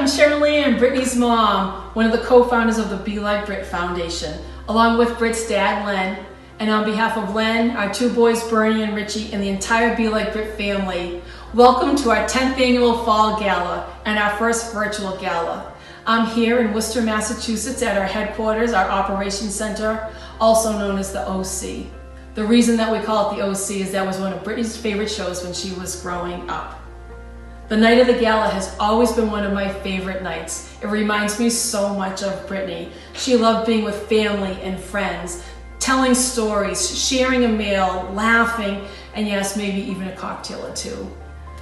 I'm Shirley and Brittany's mom, one of the co-founders of the Be Like Brit Foundation, along with Brit's dad, Len. And on behalf of Len, our two boys, Bernie and Richie, and the entire Be Like Brit family, welcome to our 10th annual Fall Gala and our first virtual gala. I'm here in Worcester, Massachusetts at our headquarters, our operations center, also known as the OC. The reason that we call it the OC is that was one of Brittany's favorite shows when she was growing up. The night of the gala has always been one of my favorite nights. It reminds me so much of Brittany. She loved being with family and friends, telling stories, sharing a meal, laughing, and yes, maybe even a cocktail or two.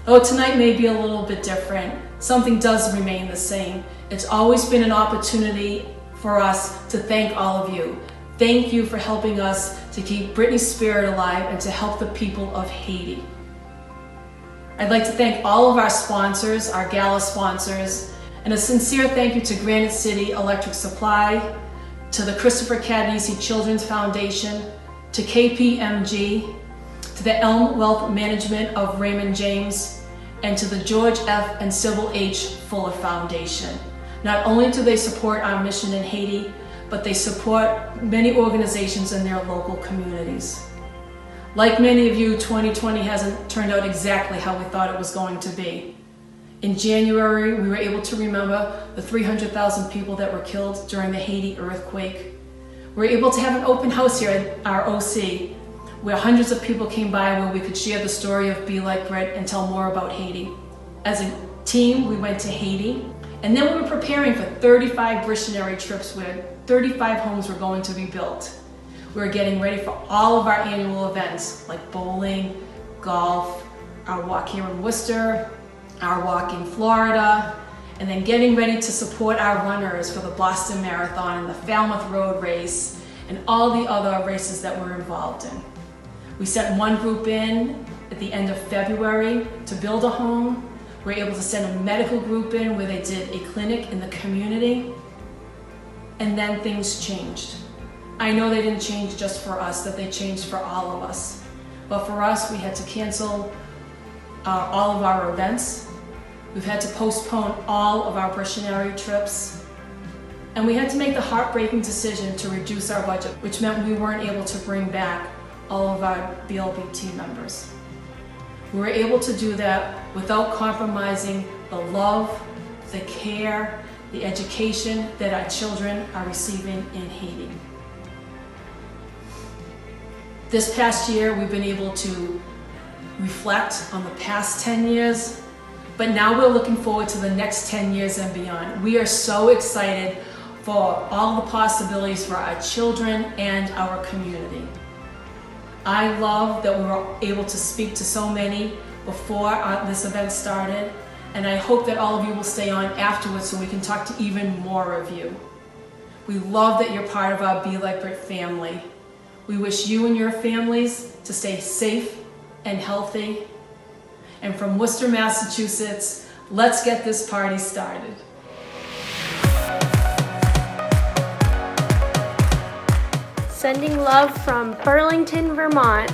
Though tonight may be a little bit different, something does remain the same. It's always been an opportunity for us to thank all of you. Thank you for helping us to keep Brittany's spirit alive and to help the people of Haiti. I'd like to thank all of our sponsors, our gala sponsors, and a sincere thank you to Granite City Electric Supply, to the Christopher Catanese Children's Foundation, to KPMG, to the Elm Wealth Management of Raymond James, and to the George F. and Sybil H. Fuller Foundation. Not only do they support our mission in Haiti, but they support many organizations in their local communities. Like many of you, 2020 hasn't turned out exactly how we thought it was going to be. In January, we were able to remember the 300,000 people that were killed during the Haiti earthquake. We were able to have an open house here at our OC, where hundreds of people came by where we could share the story of Be Like Brit and tell more about Haiti. As a team, we went to Haiti, and then we were preparing for 35 missionary trips where 35 homes were going to be built. We were getting ready for all of our annual events like bowling, golf, our walk here in Worcester, our walk in Florida, and then getting ready to support our runners for the Boston Marathon and the Falmouth Road Race and all the other races that we're involved in. We sent one group in at the end of February to build a home. We were able to send a medical group in where they did a clinic in the community, and then things changed. I know they didn't change just for us, that they changed for all of us. But for us, we had to cancel all of our events. We've had to postpone all of our missionary trips. And we had to make the heartbreaking decision to reduce our budget, which meant we weren't able to bring back all of our BLB team members. We were able to do that without compromising the love, the care, the education that our children are receiving in Haiti. This past year, we've been able to reflect on the past 10 years, but now we're looking forward to the next 10 years and beyond. We are so excited for all the possibilities for our children and our community. I love that we were able to speak to so many before this event started, and I hope that all of you will stay on afterwards so we can talk to even more of you. We love that you're part of our Be Like Brit family. We wish you and your families to stay safe and healthy. And from Worcester, Massachusetts, let's get this party started. Sending love from Burlington, Vermont.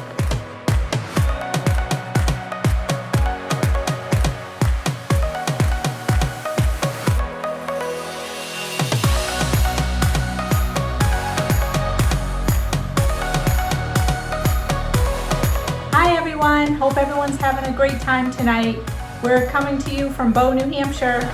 Hi everyone, hope everyone's having a great time tonight. We're coming to you from Bow, New Hampshire.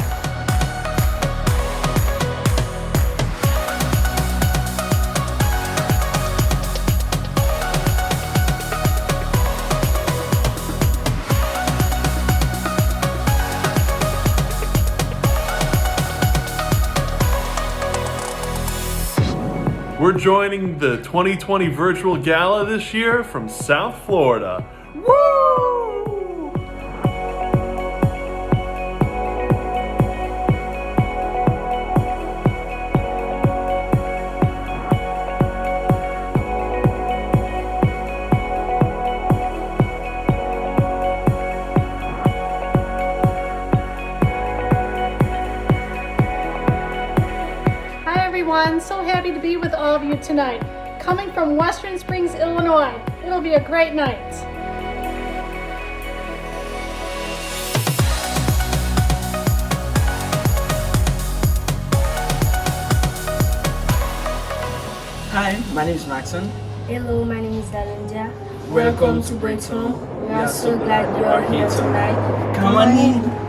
We're joining the 2020 Virtual Gala this year from South Florida. Woo! So happy to be with all of you tonight. Coming from Western Springs, Illinois. It'll be a great night. Hi, my name is Maxon. Hello, my name is Dalinja. Welcome to Brit's home. We are so glad you are here tonight. Come on in.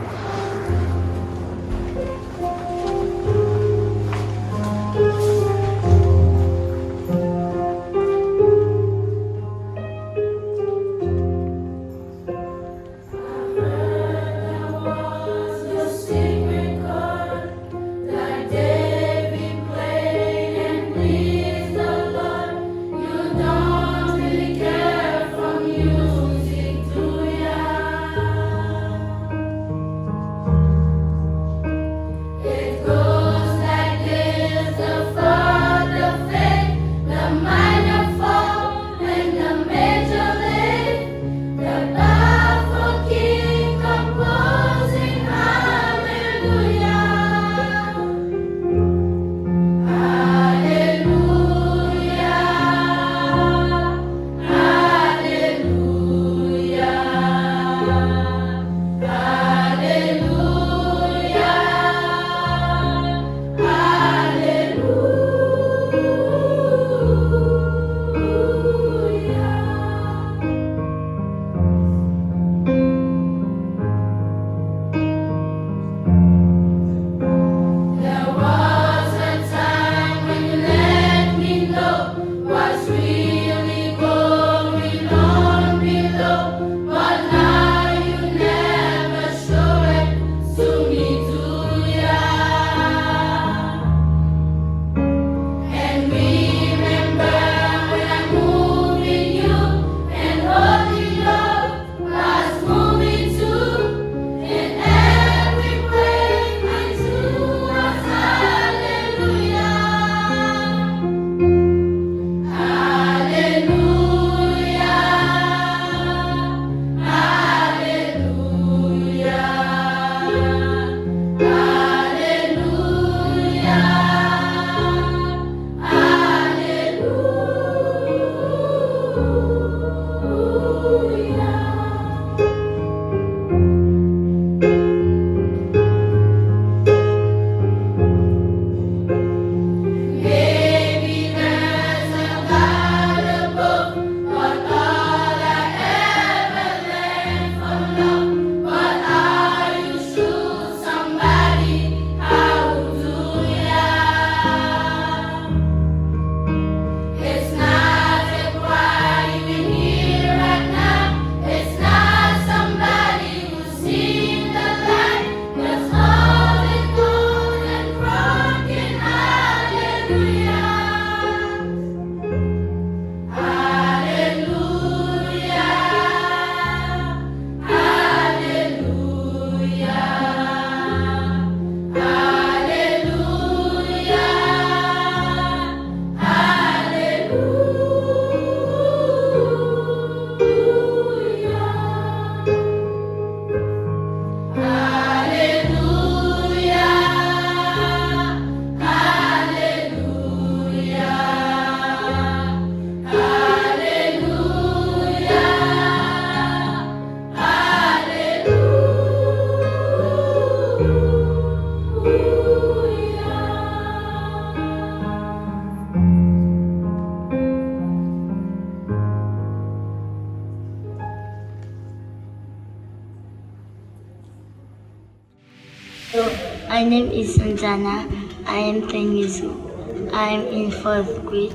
My name is Sanjana. I am 10 years old. I am in 4th grade.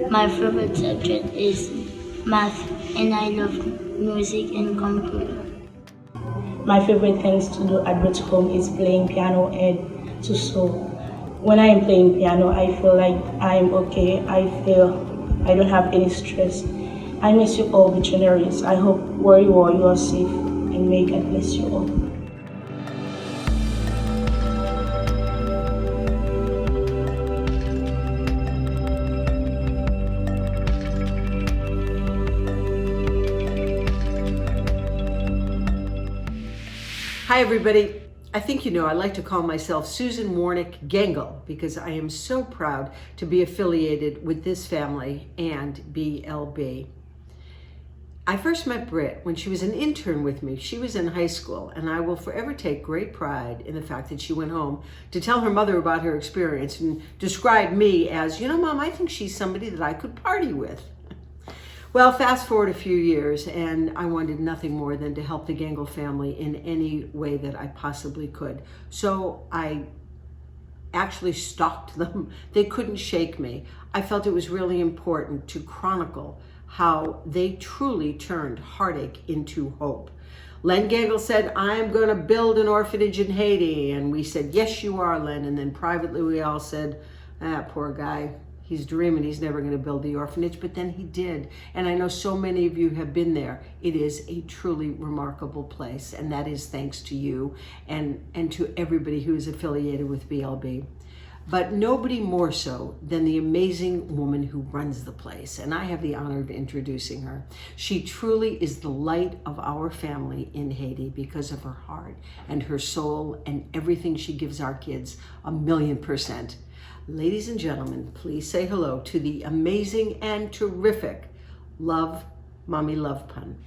My favorite subject is math and I love music and computer. My favorite things to do at Brit's home is playing piano and to sew. When I am playing piano, I feel like I am okay. I feel I don't have any stress. I miss you all, missionaries. I hope where you are safe, and may God bless you all. Hi everybody. I think you know I like to call myself Susan Warnick Gengel because I am so proud to be affiliated with this family and BLB. I first met Brit when she was an intern with me. She was in high school, and I will forever take great pride in the fact that she went home to tell her mother about her experience and described me as, Mom, I think she's somebody that I could party with. Well, fast forward a few years, and I wanted nothing more than to help the Gangle family in any way that I possibly could. So I actually stalked them. They couldn't shake me. I felt it was really important to chronicle how they truly turned heartache into hope. Len Gangle said, I'm going to build an orphanage in Haiti. And we said, yes, you are, Len. And then privately we all said, poor guy. He's dreaming he's never going to build the orphanage, but then he did. And I know so many of you have been there. It is a truly remarkable place, and that is thanks to you and to everybody who is affiliated with BLB. But nobody more so than the amazing woman who runs the place, and I have the honor of introducing her. She truly is the light of our family in Haiti because of her heart and her soul and everything she gives our kids, 1,000,000%. Ladies and gentlemen, please say hello to the amazing and terrific Mommy Love Pun.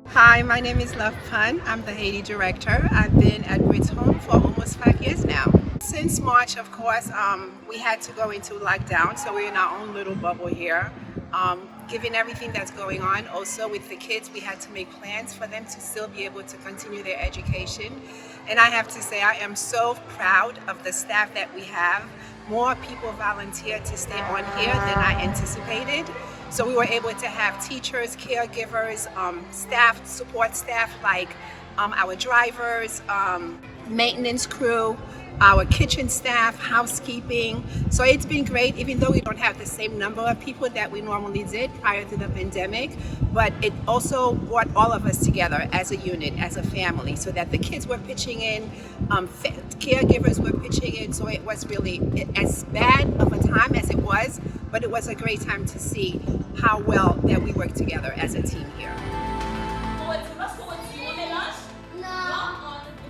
Hi, my name is Love Pun. I'm the Haiti director. I've been at Brit's home for almost 5 years now. Since March, of course, we had to go into lockdown, so we're in our own little bubble here. Given everything that's going on, also with the kids, we had to make plans for them to still be able to continue their education. And I have to say, I am so proud of the staff that we have. More people volunteered to stay on here than I anticipated. So we were able to have teachers, caregivers, staff, support staff like our drivers, maintenance crew, our kitchen staff, housekeeping. So it's been great, even though we don't have the same number of people that we normally did prior to the pandemic, but it also brought all of us together as a unit, as a family, so that the kids were pitching in, caregivers were pitching in, so it was really as bad of a time as it was, but it was a great time to see how well that we work together as a team here.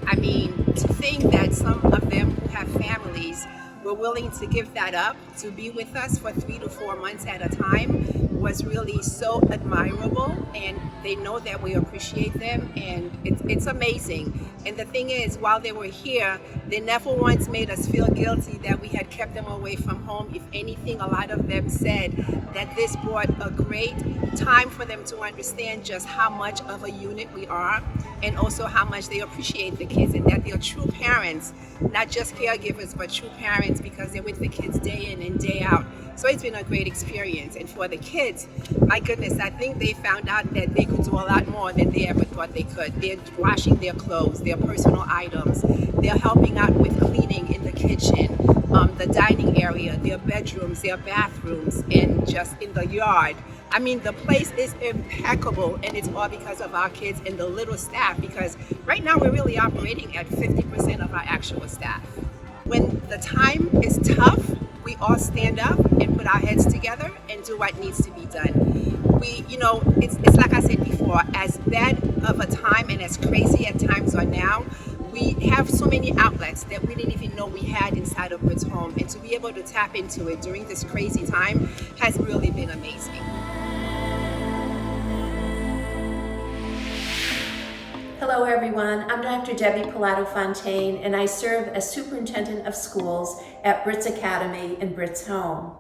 I mean, to think that some of them who have families were willing to give that up to be with us for 3 to 4 months at a time was really so admirable, and they know that we appreciate them, and it's amazing. And the thing is, while they were here, they never once made us feel guilty that we had kept them away from home. If anything, a lot of them said that this brought a great time for them to understand just how much of a unit we are, and also how much they appreciate the kids, and that they're true parents, not just caregivers, but true parents, because they're with the kids day in and day out. So it's been a great experience. And for the kids, my goodness, I think they found out that they could do a lot more than they ever thought they could. They're washing their clothes, their personal items. They're helping out with cleaning in the kitchen, the dining area, their bedrooms, their bathrooms, and just in the yard. I mean, the place is impeccable, and it's all because of our kids and the little staff, because right now we're really operating at 50% of our actual staff. When the time is tough, we all stand up and put our heads together and do what needs to be done. It's like I said before, as bad of a time and as crazy at times are now, we have so many outlets that we didn't even know we had inside of Brit's home, and to be able to tap into it during this crazy time has really been amazing. Hello everyone, I'm Dr. Debbie Pilato-Fontaine, and I serve as Superintendent of Schools at Brit's Academy in Brit's home.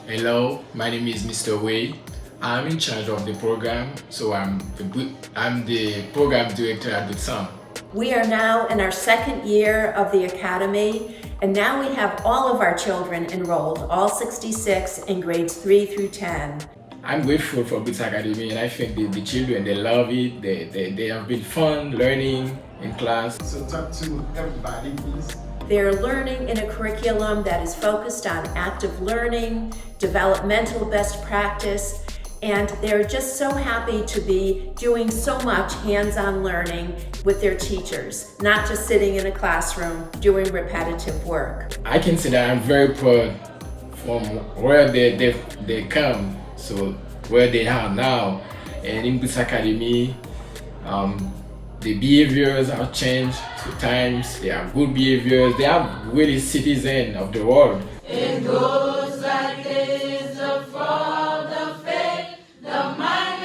Hello, my name is Mr. Wei. I'm in charge of the program, so I'm the program director at Brit's home. We are now in our second year of the Academy, and now we have all of our children enrolled, all 66 in grades 3 through 10. I'm grateful for Brit's Academy, and I think the children, they love it. They have been fun learning in class. So talk to everybody, please. They're learning in a curriculum that is focused on active learning, developmental best practice, and they're just so happy to be doing so much hands-on learning with their teachers, not just sitting in a classroom doing repetitive work. I can say that I'm very proud from where they come. So where they are now, and in Brit's Academy, the behaviors have changed 2 times. They are good behaviors. They are really citizens of the world. It goes like this, the fraud, the fake, the mind.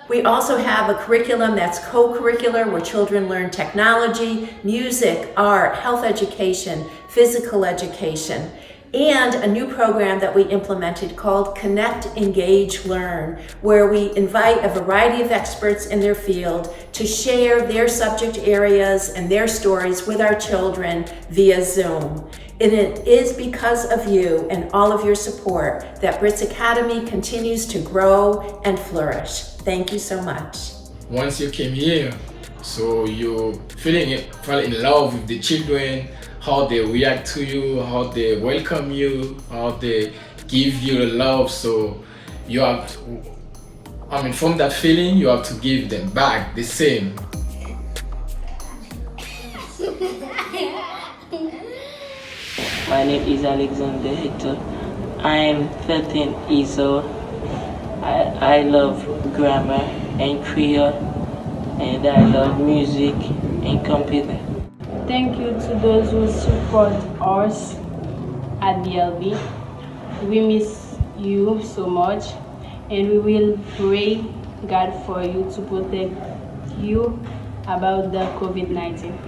We also have a curriculum that's co-curricular where children learn technology, music, art, health education, physical education, and a new program that we implemented called Connect, Engage, Learn, where we invite a variety of experts in their field to share their subject areas and their stories with our children via Zoom. And it is because of you and all of your support that Brit's Academy continues to grow and flourish. Thank you so much. Once you came here, so you fall in love with the children, how they react to you, how they welcome you, how they give you love. So you have to, from that feeling, you have to give them back the same. My name is Alexander Hector. I am 13 years old. I love grammar and Creole, and I love music and computer. Thank you to those who support us at BLB. We miss you so much, and we will pray God for you to protect you about the COVID-19.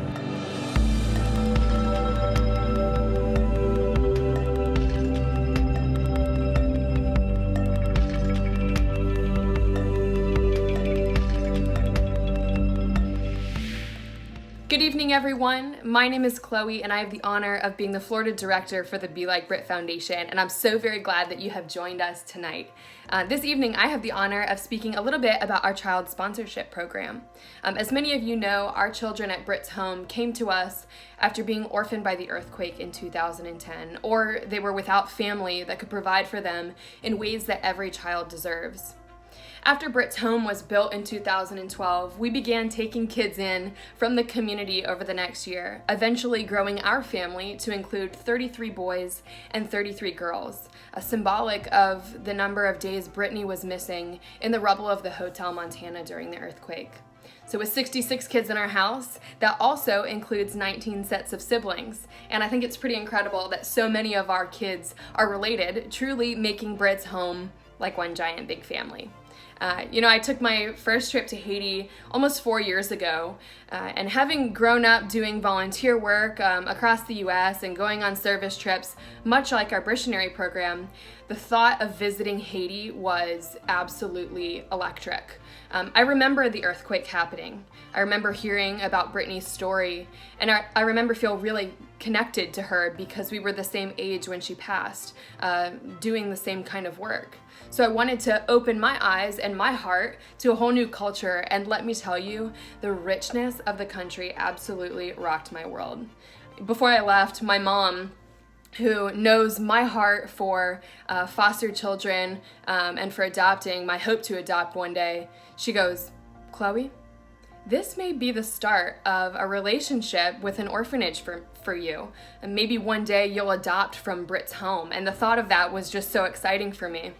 Good evening, everyone. My name is Chloe, and I have the honor of being the Florida Director for the Be Like Brit Foundation, and I'm so very glad that you have joined us tonight. This evening, I have the honor of speaking a little bit about our child sponsorship program. As many of you know, our children at Brit's home came to us after being orphaned by the earthquake in 2010, or they were without family that could provide for them in ways that every child deserves. After Brit's home was built in 2012, we began taking kids in from the community over the next year, eventually growing our family to include 33 boys and 33 girls, symbolic of the number of days Brittany was missing in the rubble of the Hotel Montana during the earthquake. So with 66 kids in our house, that also includes 19 sets of siblings. And I think it's pretty incredible that so many of our kids are related, truly making Brit's home like one giant big family. I took my first trip to Haiti almost 4 years ago, and having grown up doing volunteer work across the US and going on service trips, much like our missionary program, the thought of visiting Haiti was absolutely electric. I remember the earthquake happening. I remember hearing about Brittany's story, and I remember feeling really connected to her because we were the same age when she passed, doing the same kind of work. So I wanted to open my eyes and my heart to a whole new culture, and let me tell you, the richness of the country absolutely rocked my world. Before I left, my mom, who knows my heart for foster children and for adopting, my hope to adopt one day, she goes, "Chloe, this may be the start of a relationship with an orphanage for you. And maybe one day you'll adopt from Brit's home." And the thought of that was just so exciting for me.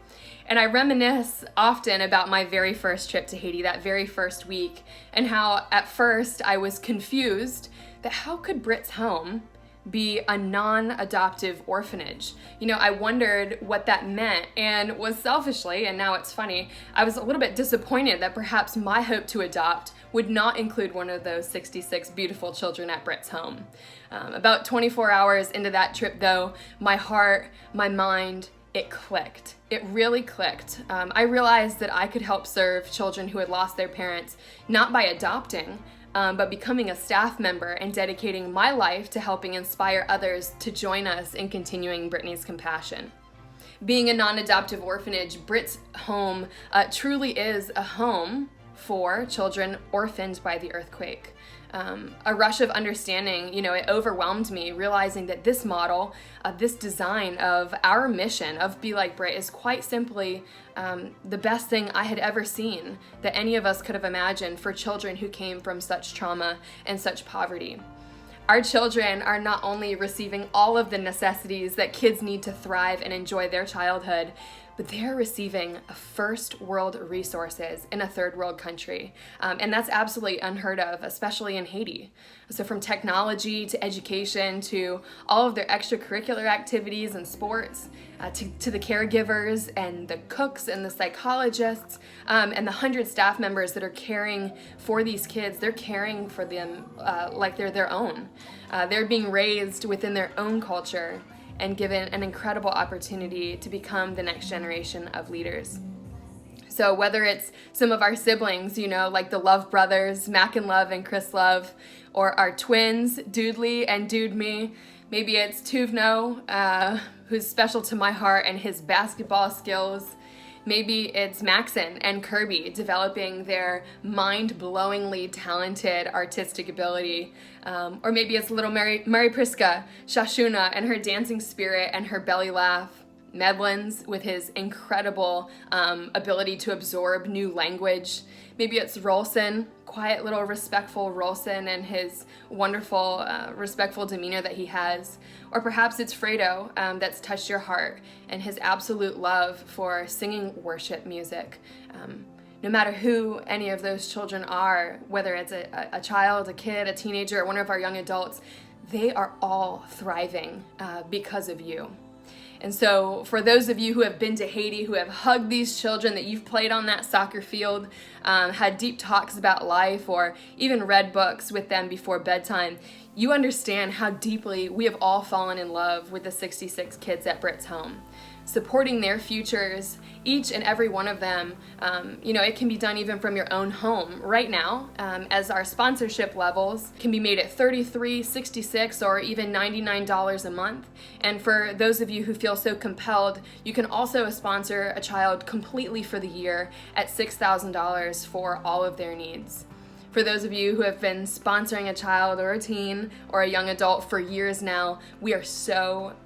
And I reminisce often about my very first trip to Haiti, that very first week, and how at first I was confused that how could Brit's home be a non-adoptive orphanage? I wondered what that meant, and was selfishly, and now it's funny, I was a little bit disappointed that perhaps my hope to adopt would not include one of those 66 beautiful children at Brit's home. About 24 hours into that trip though, my heart, my mind, it clicked. It really clicked. I realized that I could help serve children who had lost their parents, not by adopting, but becoming a staff member and dedicating my life to helping inspire others to join us in continuing Brittany's compassion. Being a non-adoptive orphanage, Brit's home truly is a home for children orphaned by the earthquake. A rush of understanding, it overwhelmed me, realizing that this model, this design of our mission of Be Like Brit is quite simply the best thing I had ever seen that any of us could have imagined for children who came from such trauma and such poverty. Our children are not only receiving all of the necessities that kids need to thrive and enjoy their childhood, but they're receiving first world resources in a third world country. And that's absolutely unheard of, especially in Haiti. So from technology to education to all of their extracurricular activities and sports, to the caregivers and the cooks and the psychologists and the 100 staff members that are caring for these kids, they're caring for them like they're their own. They're being raised within their own culture and given an incredible opportunity to become the next generation of leaders. So whether it's some of our siblings, you know, like the Love brothers, Mac and Love and Chris Love, or our twins, Dudley and Dude Me, maybe it's Tuvno, who's special to my heart and his basketball skills. Maybe it's Maxon and Kirby developing their mind-blowingly talented artistic ability. Or maybe it's little Mary Priska, Shashuna, and her dancing spirit and her belly laugh. Medlin's with his incredible ability to absorb new language. Maybe it's Rolson, quiet little respectful Rolson and his wonderful respectful demeanor that he has. Or perhaps it's Fredo that's touched your heart and his absolute love for singing worship music. No matter who any of those children are, whether it's a child, a kid, a teenager, or one of our young adults, they are all thriving because of you. And so for those of you who have been to Haiti, who have hugged these children that you've played on that soccer field, had deep talks about life, or even read books with them before bedtime, you understand how deeply we have all fallen in love with the 66 kids at Brit's home. Supporting their futures, each and every one of them, it can be done even from your own home right now, as our sponsorship levels can be made at $33, $66, or even $99 a month. And for those of you who feel so compelled, you can also sponsor a child completely for the year at $6,000 for all of their needs. For those of you who have been sponsoring a child or a teen or a young adult for years now, we are so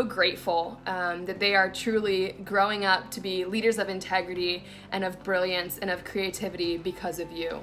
grateful that they are truly growing up to be leaders of integrity and of brilliance and of creativity because of you.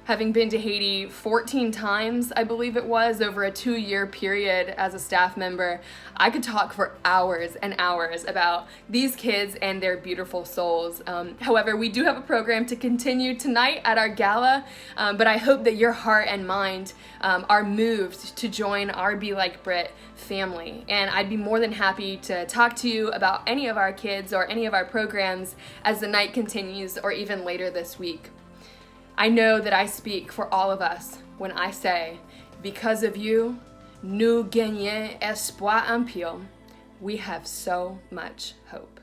Having been to Haiti 14 times, I believe it was, over a 2-year period as a staff member, I could talk for hours and hours about these kids and their beautiful souls. However, we do have a program to continue tonight at our gala, but I hope that your heart and mind are moved to join our Be Like Brit family. And I'd be more than happy to talk to you about any of our kids or any of our programs as the night continues or even later this week. I know that I speak for all of us when I say, because of you, nous gagnons espoir en pile. We have so much hope.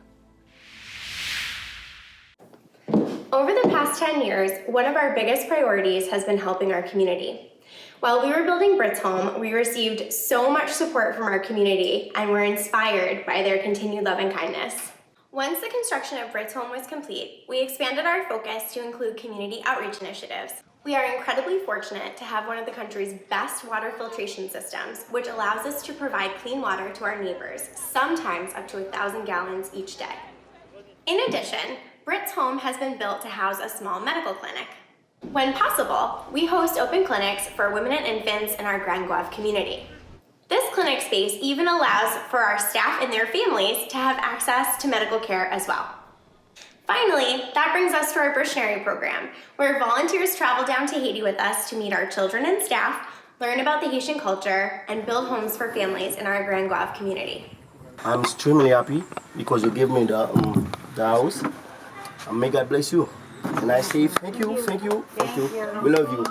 Over the past 10 years, one of our biggest priorities has been helping our community. While we were building Brit's home, we received so much support from our community and were inspired by their continued love and kindness. Once the construction of Brit's home was complete, we expanded our focus to include community outreach initiatives. We are incredibly fortunate to have one of the country's best water filtration systems, which allows us to provide clean water to our neighbors, sometimes up to 1,000 gallons each day. In addition, Brit's home has been built to house a small medical clinic. When possible, we host open clinics for women and infants in our Grand Guave community. This clinic space even allows for our staff and their families to have access to medical care as well. Finally, that brings us to our Missionary program, where volunteers travel down to Haiti with us to meet our children and staff, learn about the Haitian culture, and build homes for families in our Grand Guave community. I'm extremely happy because you gave me the house. And may God bless you. And I say thank you. We love you.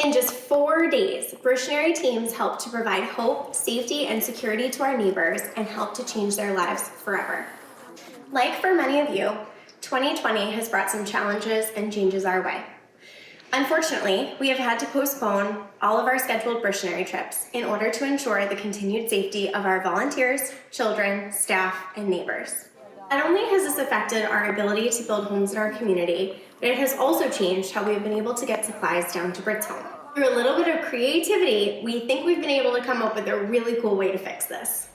In just 4 days, Missionary teams helped to provide hope, safety, and security to our neighbors and helped to change their lives forever. Like for many of you, 2020 has brought some challenges and changes our way. Unfortunately, we have had to postpone all of our scheduled Missionary trips in order to ensure the continued safety of our volunteers, children, staff, and neighbors. Not only has this affected our ability to build homes in our community, but it has also changed how we have been able to get supplies down to Brit's home. Through a little bit of creativity, we think we've been able to come up with a really cool way to fix this.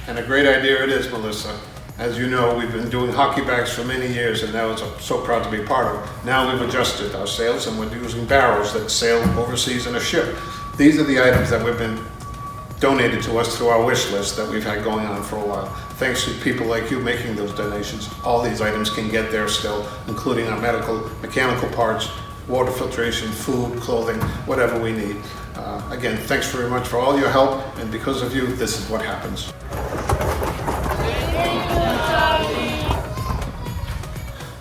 And a great idea it is, Melissa. As you know, we've been doing hockey bags for many years, and that was so proud to be part of. Now we've adjusted our sales, and we're using barrels that sail overseas in a ship. These are the items that we've been donated to us through our wish list that we've had going on for a while. Thanks to people like you making those donations, all these items can get there still, including our mechanical parts, water filtration, food, clothing, whatever we need. Again, thanks very much for all your help, and because of you, this is what happens.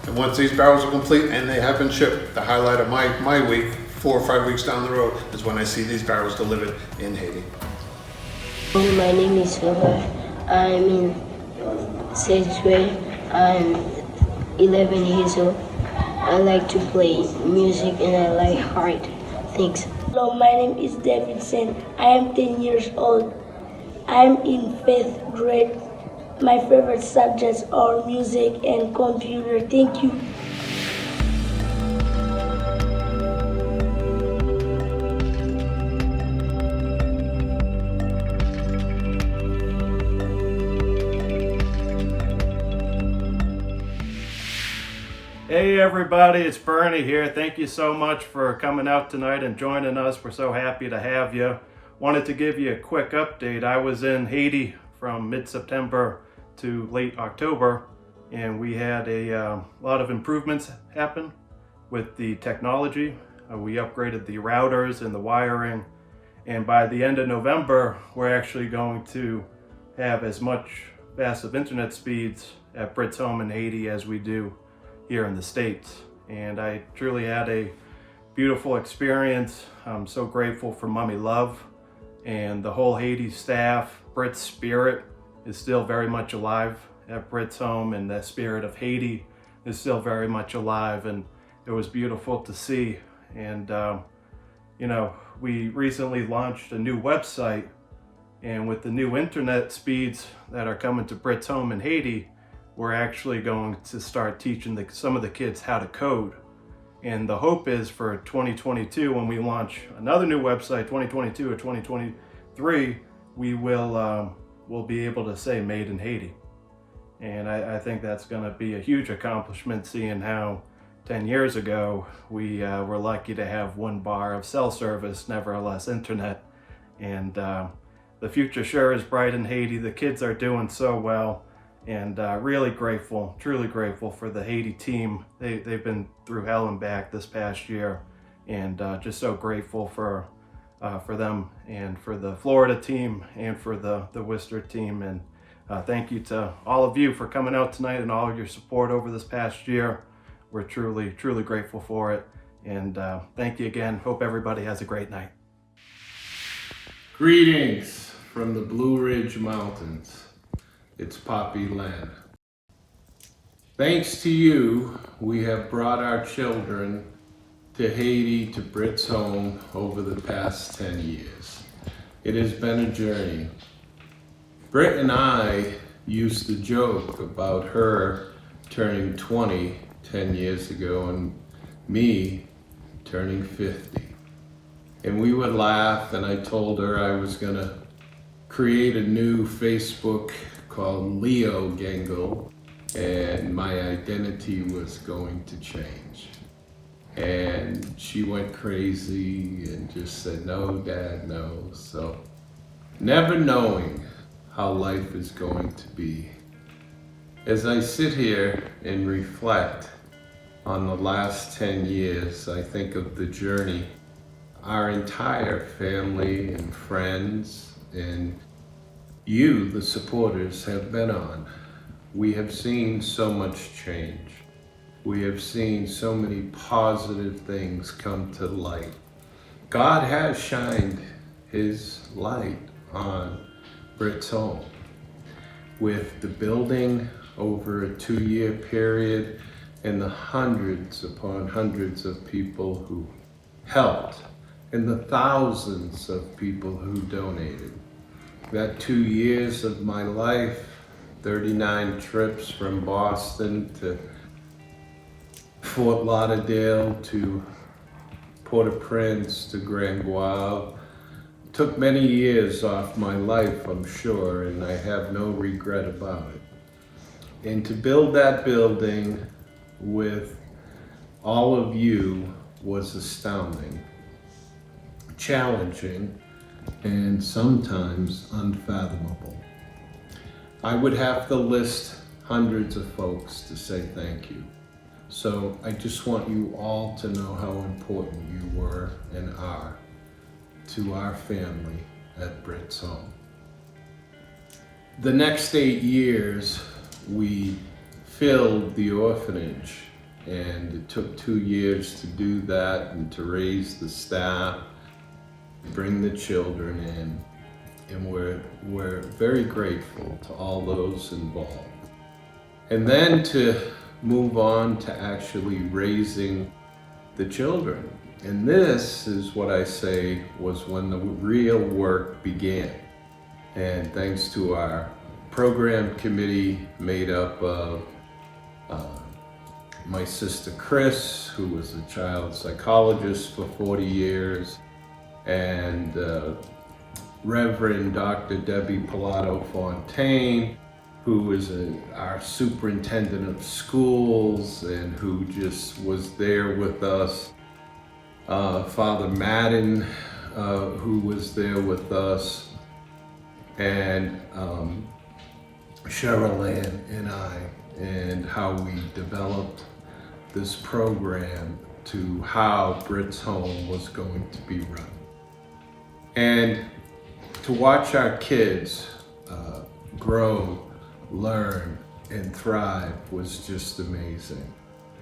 And once these barrels are complete and they have been shipped, the highlight of my week, 4 or 5 weeks down the road, is when I see these barrels delivered in Haiti. My name is Robert. I'm in 6th grade. I'm 11 years old. I like to play music and I like art. Thanks. Hello, my name is Davidson. I am 10 years old. I'm in 5th grade. My favorite subjects are music and computer. Thank you. Hey everybody, it's Bernie here. Thank you so much for coming out tonight and joining us. We're so happy to have you. Wanted to give you a quick update. I was in Haiti from mid-September to late October, and we had a lot of improvements happen with the technology. We upgraded the routers and the wiring, and by the end of November, we're actually going to have as much fast of internet speeds at Brit's home in Haiti as we do here in the States. And I truly had a beautiful experience. I'm so grateful for Mommy Love and the whole Haiti staff. Brit's spirit is still very much alive at Brit's home, and the spirit of Haiti is still very much alive, and it was beautiful to see. And you know, we recently launched a new website, and with the new internet speeds that are coming to Brit's home in Haiti, we're actually going to start teaching some of the kids how to code. And the hope is for 2022, when we launch another new website, 2022 or 2023, we will we'll be able to say made in Haiti. And I think that's gonna be a huge accomplishment, seeing how 10 years ago, we were lucky to have 1 bar of cell service, nevertheless internet. And the future sure is bright in Haiti. The kids are doing so well. And really grateful, truly grateful for the Haiti team. They've been through hell and back this past year, and just so grateful for them and for the Florida team and for the Worcester team. And thank you to all of you for coming out tonight and all of your support over this past year. We're truly, truly grateful for it. And thank you again. Hope everybody has a great night. Greetings from the Blue Ridge Mountains. It's Poppy Len. Thanks to you, we have brought our children to Haiti, to Brit's home, over the past 10 years. It has been a journey. Brit and I used to joke about her turning 20 10 years ago and me turning 50. And we would laugh, and I told her I was gonna create a new Facebook called Leo Gangle, and my identity was going to change. And she went crazy and just said, no, Dad, no. So, never knowing how life is going to be. As I sit here and reflect on the last 10 years, I think of the journey our entire family and friends and you, the supporters, have been on. We have seen so much change. We have seen so many positive things come to light. God has shined His light on Brit's home with the building over a 2-year period and the hundreds upon hundreds of people who helped and the thousands of people who donated. That 2 years of my life, 39 trips from Boston to Fort Lauderdale to Port-au-Prince to Grand Guave, took many years off my life, I'm sure, and I have no regret about it. And to build that building with all of you was astounding, challenging, and sometimes unfathomable. I would have to list hundreds of folks to say thank you. So I just want you all to know how important you were and are to our family at Brit's home. The next 8 years, we filled the orphanage, and it took 2 years to do that and to raise the staff, bring the children in, and we're very grateful to all those involved. And then to move on to actually raising the children. And this is what I say was when the real work began. And thanks to our program committee made up of my sister Chris, who was a child psychologist for 40 years, and Reverend Dr. Debbie Pilato-Fontaine, who is our superintendent of schools and who just was there with us. Father Madden, who was there with us, and Cheryl Ann and I, and how we developed this program to how Brit's home was going to be run. And to watch our kids grow, learn, and thrive was just amazing.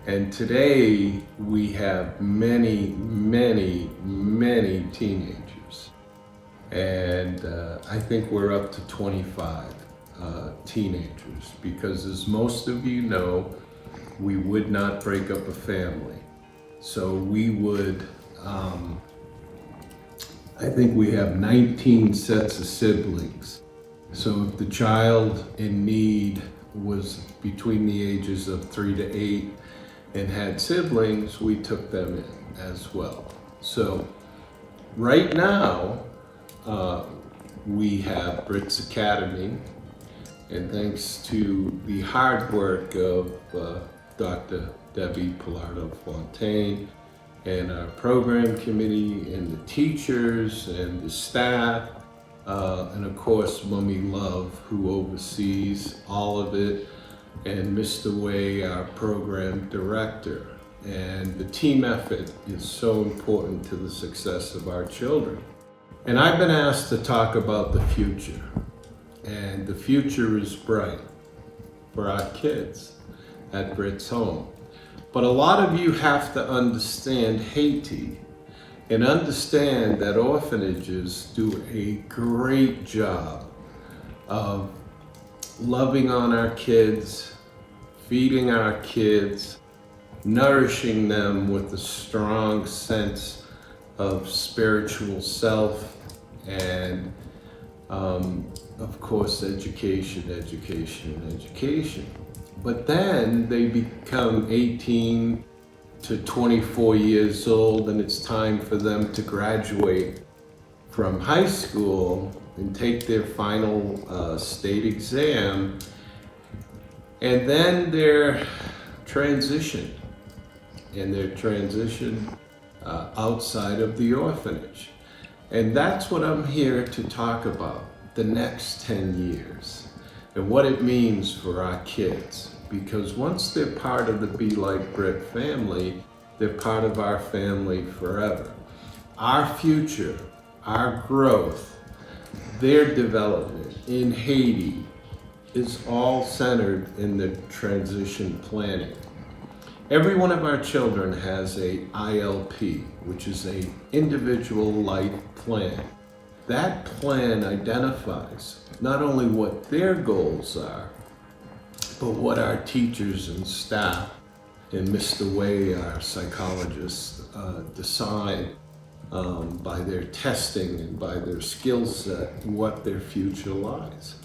And today we have many, many, many teenagers. And I think we're up to 25 teenagers, because as most of you know, we would not break up a family. So we would, I think we have 19 sets of siblings. So if the child in need was between the ages of 3 to 8 and had siblings, we took them in as well. So right now, we have Brit's Academy, and thanks to the hard work of Dr. Debbie Pilato-Fontaine and our program committee and the teachers and the staff, and of course Mummy Love, who oversees all of it, and Mr. Way, our program director. And the team effort is so important to the success of our children. And I've been asked to talk about the future, and the future is bright for our kids at Brit's home. But a lot of you have to understand Haiti and understand that orphanages do a great job of loving on our kids, feeding our kids, nourishing them with a strong sense of spiritual self, and of course education. But then they become 18 to 24 years old, and it's time for them to graduate from high school and take their final state exam, and then they're transitioned, outside of the orphanage. And that's what I'm here to talk about, the next 10 years and what it means for our kids. Because once they're part of the Be Like Brit family, they're part of our family forever. Our future, our growth, their development in Haiti is all centered in the transition planning. Every one of our children has a ILP, which is an individual life plan. That plan identifies not only what their goals are, but what our teachers and staff and Mr. Way, our psychologist, decide by their testing and by their skill set what their future lies.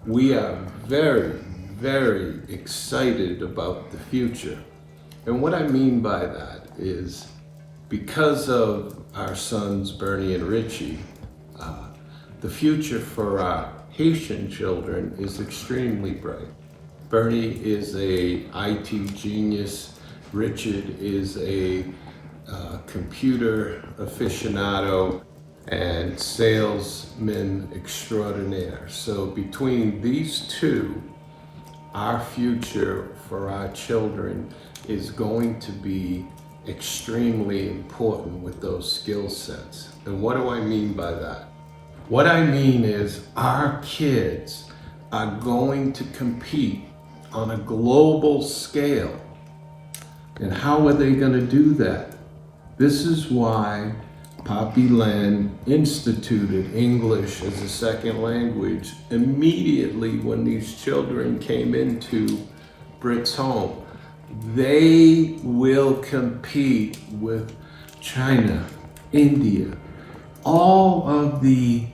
We are very, very excited about the future. And what I mean by that is, because of our sons Bernie and Richie, the future for our Haitian children is extremely bright. Bernie is a IT genius. Richard is a computer aficionado. and salesman extraordinaire. So between these two, our future for our children is going to be extremely important with those skill sets. And what do I mean by that? What I mean is our kids are going to compete on a global scale. And how are they going to do that? This is why Poppy Len instituted English as a second language immediately when these children came into Brit's home. They will compete with China, India, all of the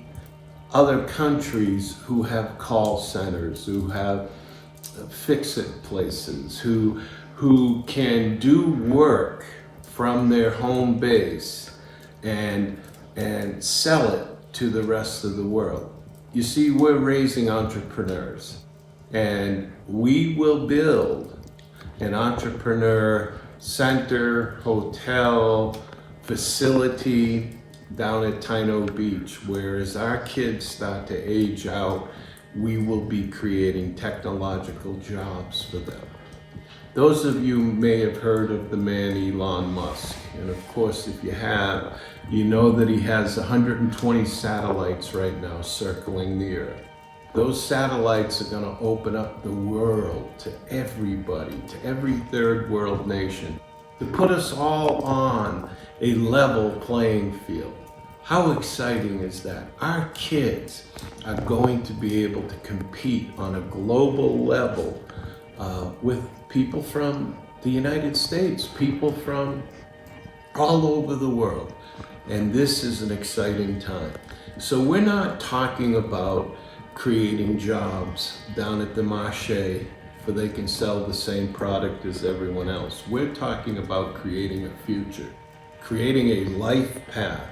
other countries who have call centers, who have fix-it places, who can do work from their home base and sell it to the rest of the world. You see, we're raising entrepreneurs, and we will build an entrepreneur center, hotel, facility down at Tyno Beach, where as our kids start to age out, we will be creating technological jobs for them. Those of you may have heard of the man Elon Musk, and of course if you have, you know that he has 120 satellites right now circling the Earth. Those satellites are going to open up the world to everybody, to every third world nation, to put us all on a level playing field. How exciting is that? Our kids are going to be able to compete on a global level with people from the United States, people from all over the world. And this is an exciting time. So we're not talking about creating jobs down at the marché so they can sell the same product as everyone else. We're talking about creating a future, creating a life path,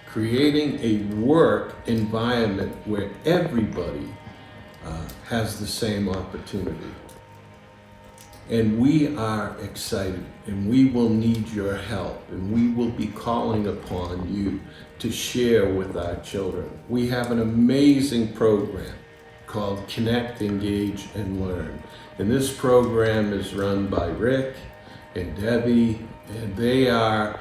creating a work environment where everybody has the same opportunity. And we are excited, and we will need your help, and we will be calling upon you to share with our children. We have an amazing program called Connect, Engage, and Learn. And this program is run by Rick and Debbie, and they are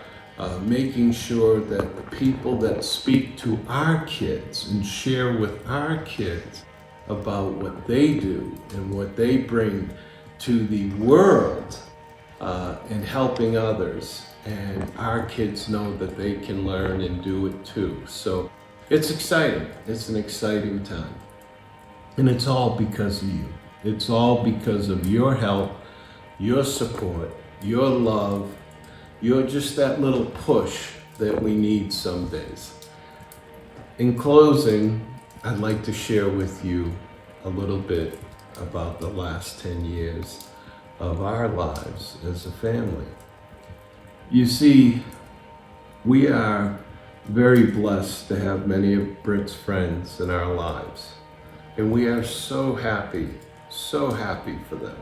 making sure that the people that speak to our kids and share with our kids about what they do and what they bring to the world and helping others, and our kids know that they can learn and do it too. So it's exciting. It's an exciting time, and it's all because of you. It's all because of your help, your support, your love. You're just that little push that we need some days. In closing, I'd like to share with you a little bit about the last 10 years of our lives as a family. You see, we are very blessed to have many of Brit's friends in our lives. And we are so happy for them,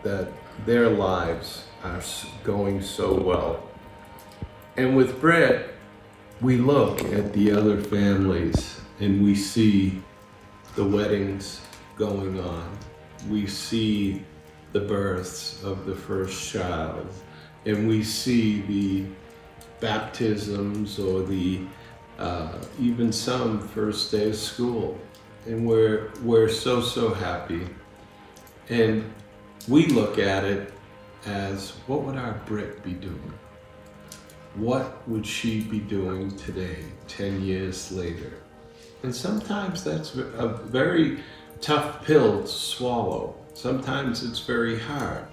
that their lives are going so well. And with Brit, we look at the other families and we see the weddings going on. We see the births of the first child, and we see the baptisms or the even some first day of school. And we're so happy. And we look at it as, what would our Brit be doing? What would she be doing today, 10 years later? And sometimes that's a very tough pill to swallow. Sometimes it's very hard.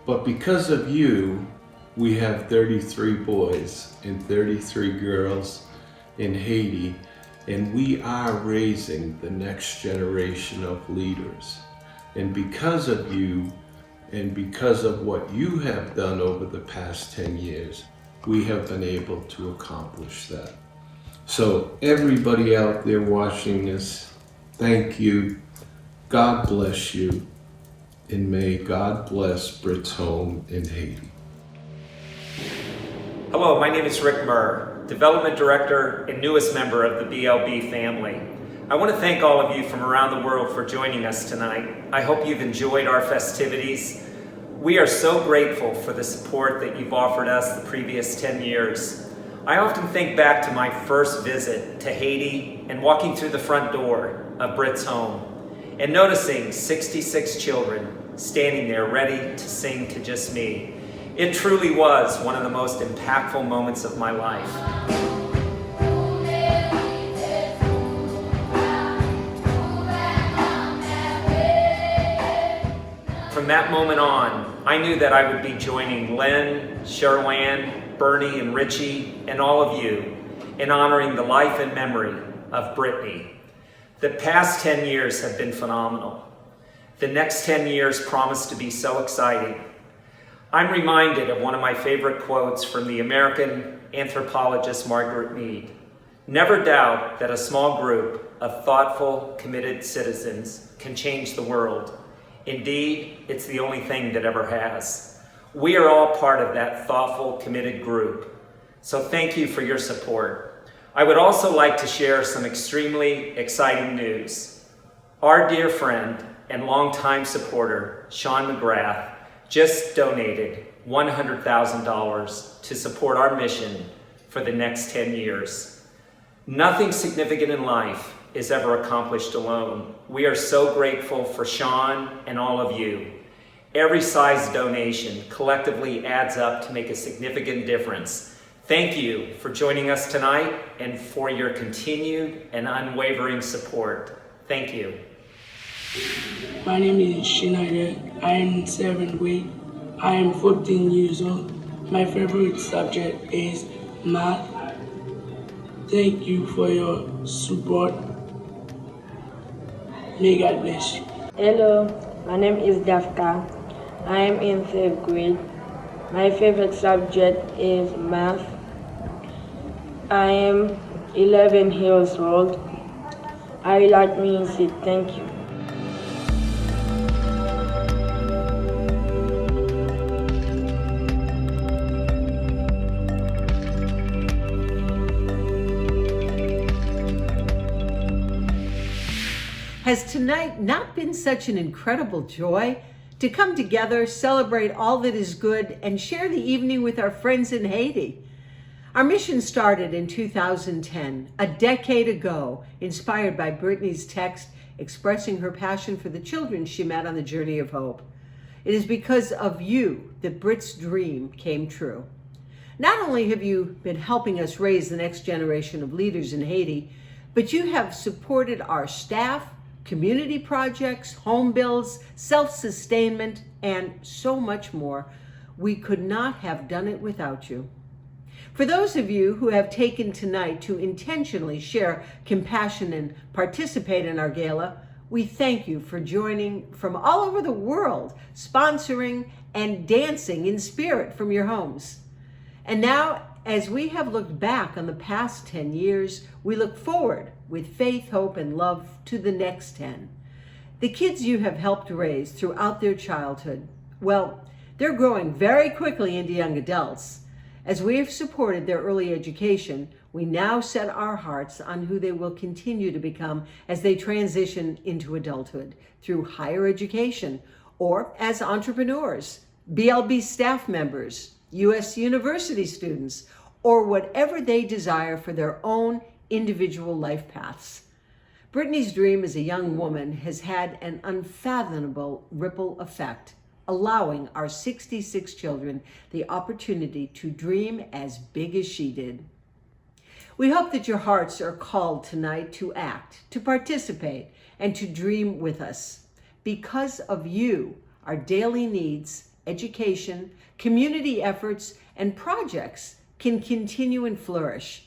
But because of you, we have 33 boys and 33 girls in Haiti, and we are raising the next generation of leaders. And because of you, and because of what you have done over the past 10 years, we have been able to accomplish that. So everybody out there watching this, thank you. God bless you. And may God bless Brit's home in Haiti. Hello, my name is Rick Murr. Development Director and newest member of the BLB family. I want to thank all of you from around the world for joining us tonight. I hope you've enjoyed our festivities. We are so grateful for the support that you've offered us the previous 10 years. I often think back to my first visit to Haiti and walking through the front door of Brit's home and noticing 66 children standing there ready to sing to just me. It truly was one of the most impactful moments of my life. From that moment on, I knew that I would be joining Len, Sherwan, Bernie, and Richie, and all of you in honoring the life and memory of Brittany. The past 10 years have been phenomenal. The next 10 years promise to be so exciting. I'm reminded of one of my favorite quotes from the American anthropologist Margaret Mead. Never doubt that a small group of thoughtful, committed citizens can change the world. Indeed, it's the only thing that ever has. We are all part of that thoughtful, committed group. So thank you for your support. I would also like to share some extremely exciting news. Our dear friend and longtime supporter, Sean McGrath, just donated $100,000 to support our mission for the next 10 years. Nothing significant in life is ever accomplished alone. We are so grateful for Sean and all of you. Every size donation collectively adds up to make a significant difference. Thank you for joining us tonight and for your continued and unwavering support. Thank you. My name is Schneider. I am in 7th grade. I am 14 years old. My favorite subject is math. Thank you for your support. May God bless you. Hello, my name is Dafka. I am in 3rd grade. My favorite subject is math. I am 11 years old. I like music. Thank you. Has tonight not been such an incredible joy to come together, celebrate all that is good, and share the evening with our friends in Haiti? Our mission started in 2010, a decade ago, inspired by Brittany's text expressing her passion for the children she met on the journey of hope. It is because of you that Brit's dream came true. Not only have you been helping us raise the next generation of leaders in Haiti, but you have supported our staff, community projects, home bills, self-sustainment, and so much more. We could not have done it without you. For those of you who have taken tonight to intentionally share compassion and participate in our gala, we thank you for joining from all over the world, sponsoring and dancing in spirit from your homes. And now, as we have looked back on the past 10 years, we look forward with faith, hope, and love to the next 10. The kids you have helped raise throughout their childhood, well, they're growing very quickly into young adults. As we have supported their early education, we now set our hearts on who they will continue to become as they transition into adulthood through higher education or as entrepreneurs, BLB staff members, U.S. university students, or whatever they desire for their own individual life paths. Brittany's dream as a young woman has had an unfathomable ripple effect, allowing our 66 children the opportunity to dream as big as she did. We hope that your hearts are called tonight to act, to participate, and to dream with us. Because of you, our daily needs, education, community efforts, and projects can continue and flourish.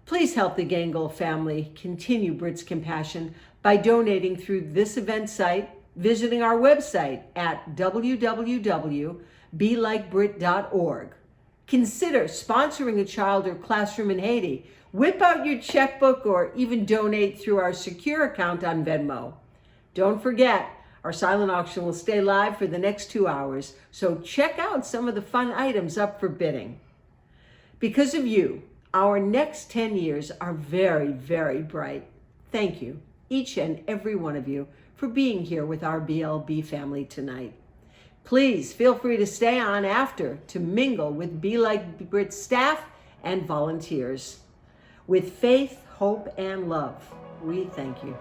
Please help the Gangle family continue Brit's compassion by donating through this event site, visiting our website at www.belikebrit.org. Consider sponsoring a child or classroom in Haiti. Whip out your checkbook or even donate through our secure account on Venmo. Don't forget, our silent auction will stay live for the next 2 hours, so check out some of the fun items up for bidding. Because of you, Our next 10 years are very, very bright. Thank you, each and every one of you, for being here with our BLB family tonight. Please feel free to stay on after to mingle with Be Like Brit staff and volunteers. With faith, hope, and love, we thank you.